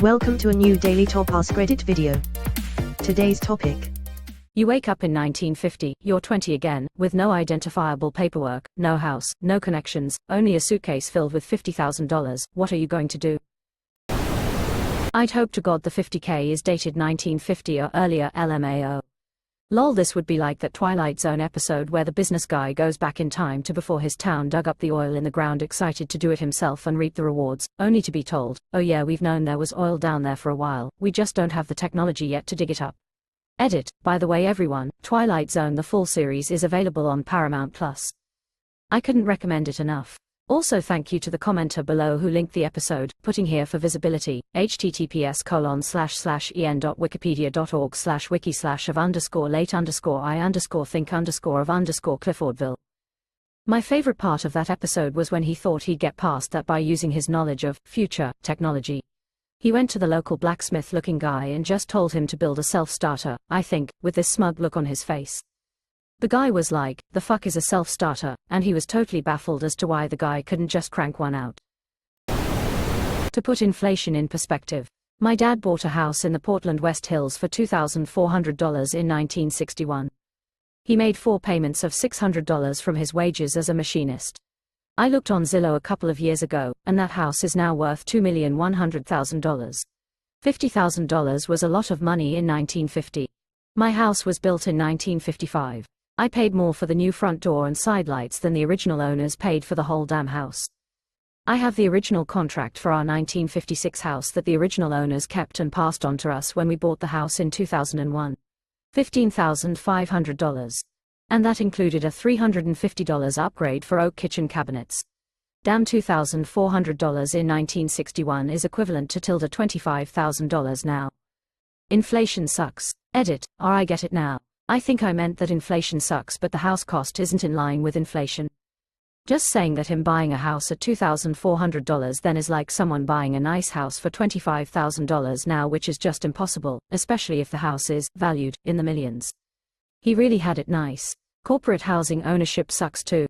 Welcome to a new Daily Top Askreddit video. Today's topic. You wake up in 1950, you're 20 again, with no identifiable paperwork, no house, no connections, only a suitcase filled with $50,000, what are you going to do? I'd hope to God the 50K is dated 1950 or earlier LMAO. Lol, this would be like that Twilight Zone episode where the business guy goes back in time to before his town dug up the oil in the ground, excited to do it himself and reap the rewards, only to be told, oh yeah, we've known there was oil down there for a while, we just don't have the technology yet to dig it up. Edit, by the way everyone, Twilight Zone the full series is available on Paramount+. I couldn't recommend it enough. Also thank you to the commenter below who linked the episode, putting here for visibility, https://en.wikipedia.org/wiki/of_late_think_of_Cliffordville. My favorite part of that episode was when he thought he'd get past that by using his knowledge of future technology. He went to the local blacksmith-looking guy and just told him to build a self-starter, I think, with this smug look on his face. The guy was like, the fuck is a self-starter, and he was totally baffled as to why the guy couldn't just crank one out. To put inflation in perspective, my dad bought a house in the Portland West Hills for $2,400 in 1961. He made 4 payments of $600 from his wages as a machinist. I looked on Zillow a couple of years ago, and that house is now worth $2,100,000. $50,000 was a lot of money in 1950. My house was built in 1955. I paid more for the new front door and side lights than the original owners paid for the whole damn house. I have the original contract for our 1956 house that the original owners kept and passed on to us when we bought the house in 2001. $15,500. And that included a $350 upgrade for oak kitchen cabinets. Damn, $2,400 in 1961 is equivalent to $25,000 now. Inflation sucks. Edit, or I get it now. I think I meant that inflation sucks but the house cost isn't in line with inflation. Just saying that him buying a house at $2,400 then is like someone buying a nice house for $25,000 now, which is just impossible, especially if the house is valued in the millions. He really had it nice. Corporate housing ownership sucks too.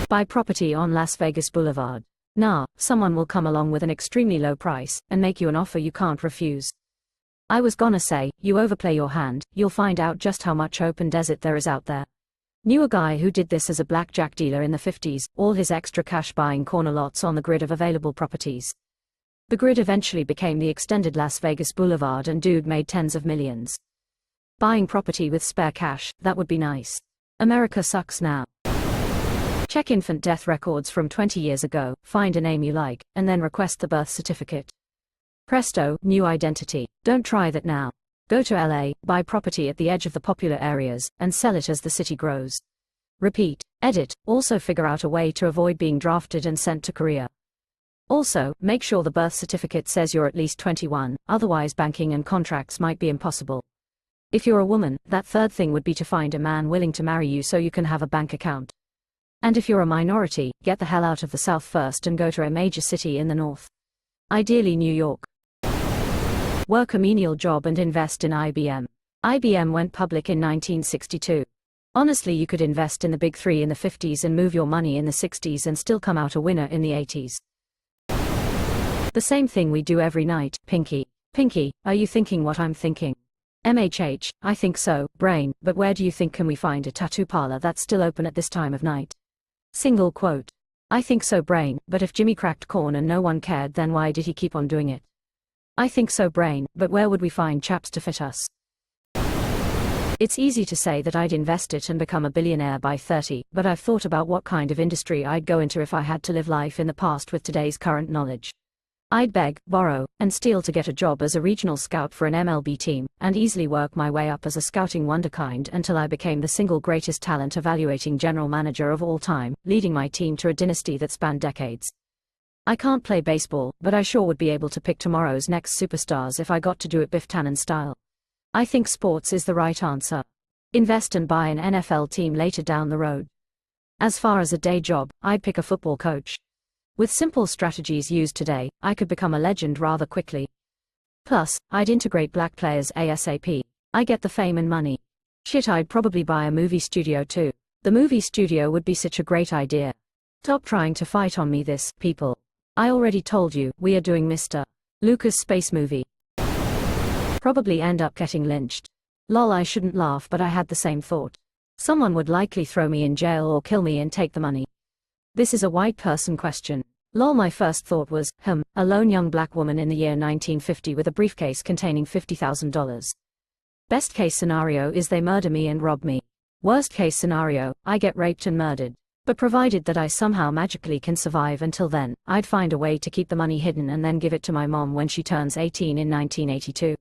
Buy property on Las Vegas Boulevard. Nah, someone will come along with an extremely low price and make you an offer you can't refuse. I was gonna say, you overplay your hand, you'll find out just how much open desert there is out there. Knew a guy who did this as a blackjack dealer in the 50s, all his extra cash buying corner lots on the grid of available properties. The grid eventually became the extended Las Vegas Boulevard and dude made tens of millions. Buying property with spare cash, that would be nice. America sucks now. Check infant death records from 20 years ago, find a name you like, and then request the birth certificate. Presto, new identity. Don't try that now. Go to LA, buy property at the edge of the popular areas, and sell it as the city grows. Repeat. Edit, also figure out a way to avoid being drafted and sent to Korea. Also, make sure the birth certificate says you're at least 21, otherwise banking and contracts might be impossible. If you're a woman, that third thing would be to find a man willing to marry you so you can have a bank account. And if you're a minority, get the hell out of the South first and go to a major city in the North. Ideally New York. Work a menial job and invest in IBM. IBM went public in 1962. Honestly, you could invest in the big 3 in the 50s and move your money in the 60s and still come out a winner in the 80s. The same thing we do every night, Pinky. Pinky, are you thinking what I'm thinking? MHH, I think so, brain, but where do you think can we find a tattoo parlor that's still open at this time of night? Single quote. I think so, brain, but if Jimmy cracked corn and no one cared, then why did he keep on doing it? I think so, brain, but where would we find chaps to fit us? It's easy to say that I'd invest it and become a billionaire by 30, but I've thought about what kind of industry I'd go into if I had to live life in the past with today's current knowledge. I'd beg, borrow, and steal to get a job as a regional scout for an MLB team, and easily work my way up as a scouting wonderkind until I became the single greatest talent evaluating general manager of all time, leading my team to a dynasty that spanned decades. I can't play baseball, but I sure would be able to pick tomorrow's next superstars if I got to do it Biff Tannen style. I think sports is the right answer. Invest and buy an NFL team later down the road. As far as a day job, I'd pick a football coach. With simple strategies used today, I could become a legend rather quickly. Plus, I'd integrate black players ASAP. I get the fame and money. Shit, I'd probably buy a movie studio too. The movie studio would be such a great idea. Stop trying to fight on me this, people. I already told you, we are doing Mr. Lucas space movie. Probably end up getting lynched. Lol, I shouldn't laugh, but I had the same thought. Someone would likely throw me in jail or kill me and take the money. This is a white person question. Lol, my first thought was, a lone young black woman in the year 1950 with a briefcase containing $50,000. Best case scenario is they murder me and rob me. Worst case scenario, I get raped and murdered. But provided that I somehow magically can survive until then, I'd find a way to keep the money hidden and then give it to my mom when she turns 18 in 1982.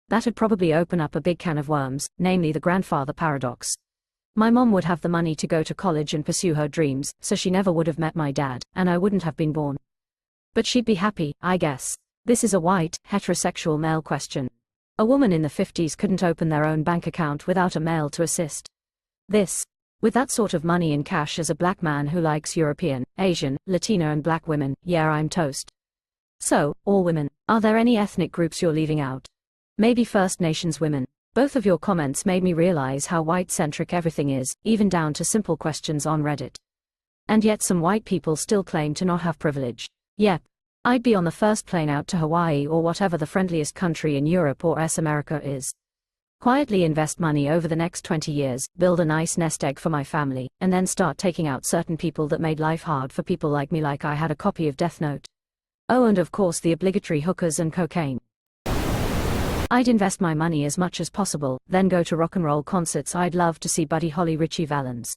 That'd probably open up a big can of worms, namely the grandfather paradox. My mom would have the money to go to college and pursue her dreams, so she never would have met my dad, and I wouldn't have been born. But she'd be happy, I guess. This is a white, heterosexual male question. A woman in the 50s couldn't open their own bank account without a male to assist. With that sort of money in cash as a black man who likes European, Asian, Latina and black women, yeah, I'm toast. So, all women. Are there any ethnic groups you're leaving out? Maybe First Nations women. Both of your comments made me realize how white-centric everything is, even down to simple questions on Reddit. And yet some white people still claim to not have privilege. Yep. I'd be on the first plane out to Hawaii or whatever the friendliest country in Europe or America is. Quietly invest money over the next 20 years, build a nice nest egg for my family, and then start taking out certain people that made life hard for people like me, like I had a copy of Death Note. Oh, and of course the obligatory hookers and cocaine. I'd invest my money as much as possible, then go to rock and roll concerts. I'd love to see Buddy Holly, Richie Valens.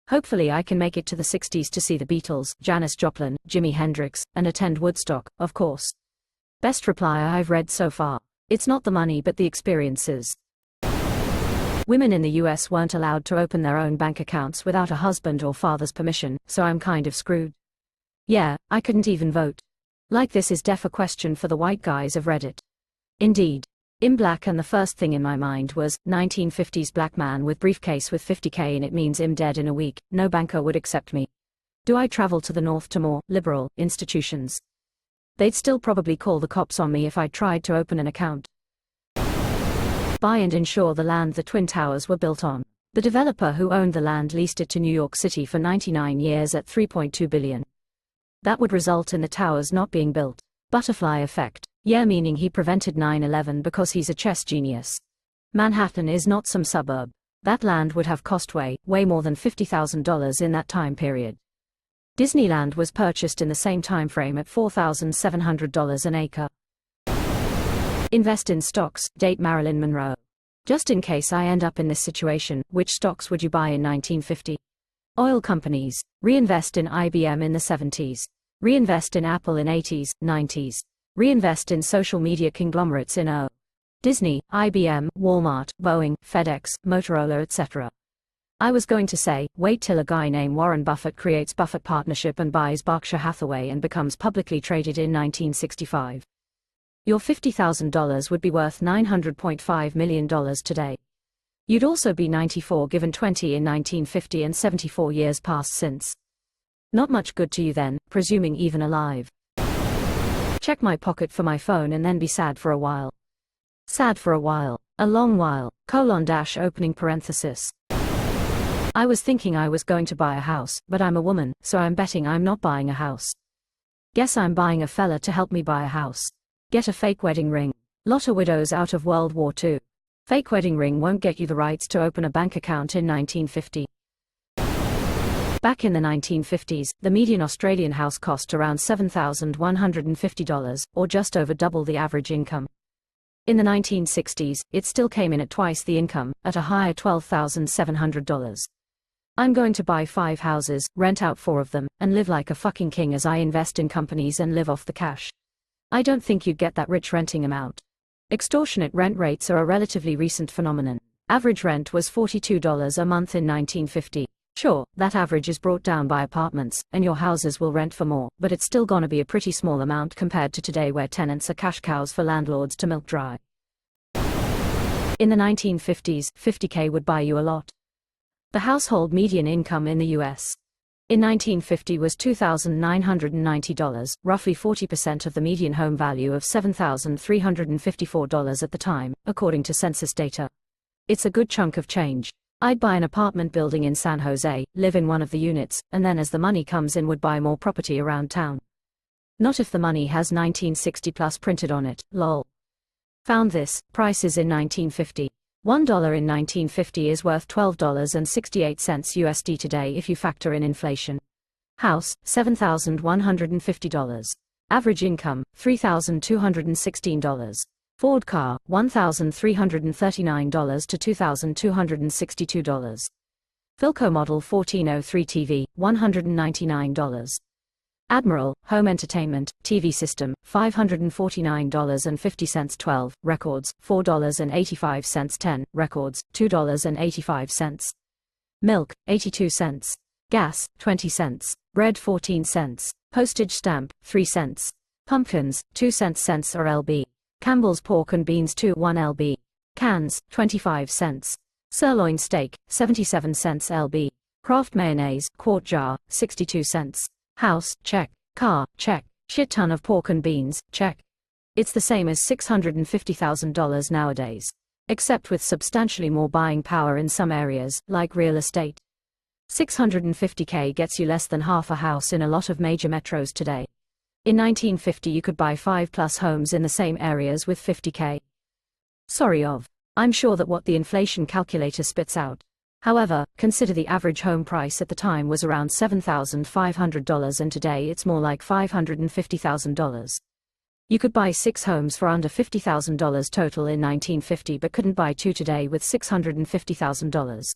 Hopefully I can make it to the 60s to see the Beatles, Janis Joplin, Jimi Hendrix, and attend Woodstock, of course. Best reply I've read so far. It's not the money but the experiences. Women in the US weren't allowed to open their own bank accounts without a husband or father's permission, so I'm kind of screwed. Yeah, I couldn't even vote. Like, this is def a question for the white guys of Reddit. Indeed. I'm black, and the first thing in my mind was 1950s black man with briefcase with 50K in it means I'm dead in a week, no banker would accept me. Do I travel to the north to more liberal institutions? They'd still probably call the cops on me if I tried to open an account. Buy and insure the land the Twin Towers were built on. The developer who owned the land leased it to New York City for 99 years at $3.2 billion. That would result in the towers not being built. Butterfly effect. Yeah, meaning he prevented 9/11 because he's a chess genius. Manhattan is not some suburb. That land would have cost way more than $50,000 in that time period. Disneyland was purchased in the same time frame at $4,700 an acre. Invest in stocks, date Marilyn Monroe. Just in case I end up in this situation, which stocks would you buy in 1950? Oil companies. Reinvest in IBM in the 70s. Reinvest in Apple in 80s, 90s. Reinvest in social media conglomerates in Disney, IBM, Walmart, Boeing, FedEx, Motorola, etc. I was going to say, wait till a guy named Warren Buffett creates Buffett Partnership and buys Berkshire Hathaway and becomes publicly traded in 1965. Your $50,000 would be worth $900.5 million today. You'd also be 94 given 20 in 1950 and 74 years passed since. Not much good to you then, presuming even alive. Check my pocket for my phone and then be sad for a while. Sad for a while. A long while. Opening parenthesis. I was thinking I was going to buy a house, but I'm a woman, so I'm betting I'm not buying a house. Guess I'm buying a fella to help me buy a house. Get a fake wedding ring. Lot of widows out of World War II. Fake wedding ring won't get you the rights to open a bank account in 1950. Back in the 1950s, the median Australian house cost around $7,150, or just over double the average income. In the 1960s, it still came in at twice the income, at a higher $12,700. I'm going to buy 5 houses, rent out 4 of them, and live like a fucking king as I invest in companies and live off the cash. I don't think you'd get that rich renting them out. Extortionate rent rates are a relatively recent phenomenon. Average rent was $42 a month in 1950. Sure, that average is brought down by apartments, and your houses will rent for more, but it's still gonna be a pretty small amount compared to today where tenants are cash cows for landlords to milk dry. In the 1950s, $50K would buy you a lot. The household median income in the US in 1950 was $2,990, roughly 40% of the median home value of $7,354 at the time, according to census data. It's a good chunk of change. I'd buy an apartment building in San Jose, live in one of the units, and then as the money comes in would buy more property around town. Not if the money has 1960 plus printed on it, lol. Found this. Prices in 1950. $1 in 1950 is worth $12.68 USD today if you factor in inflation. House, $7,150. Average income, $3,216. Ford car, $1,339 to $2,262. Philco model 1403 TV, $199. Admiral, home entertainment, TV system, $549.50 12, records, $4.85 10, records, $2.85. Milk, 82 cents. Gas, 20 cents. Bread 14 cents. Postage stamp, 3 cents. Pumpkins, 2 cents or lb. Campbell's pork and beans 1 lb. Cans, 25 cents. Sirloin steak, 77 cents lb. Kraft mayonnaise, quart jar, 62 cents. House, check. Car, check. Shit ton of pork and beans, check. It's the same as $650,000 nowadays. Except with substantially more buying power in some areas, like real estate. $650K gets you less than half a house in a lot of major metros today. In 1950 you could buy 5+ homes in the same areas with $50K. I'm sure that what the inflation calculator spits out. However, consider the average home price at the time was around $7,500 and today it's more like $550,000. You could buy 6 homes for under $50,000 total in 1950 but couldn't buy 2 today with $650,000.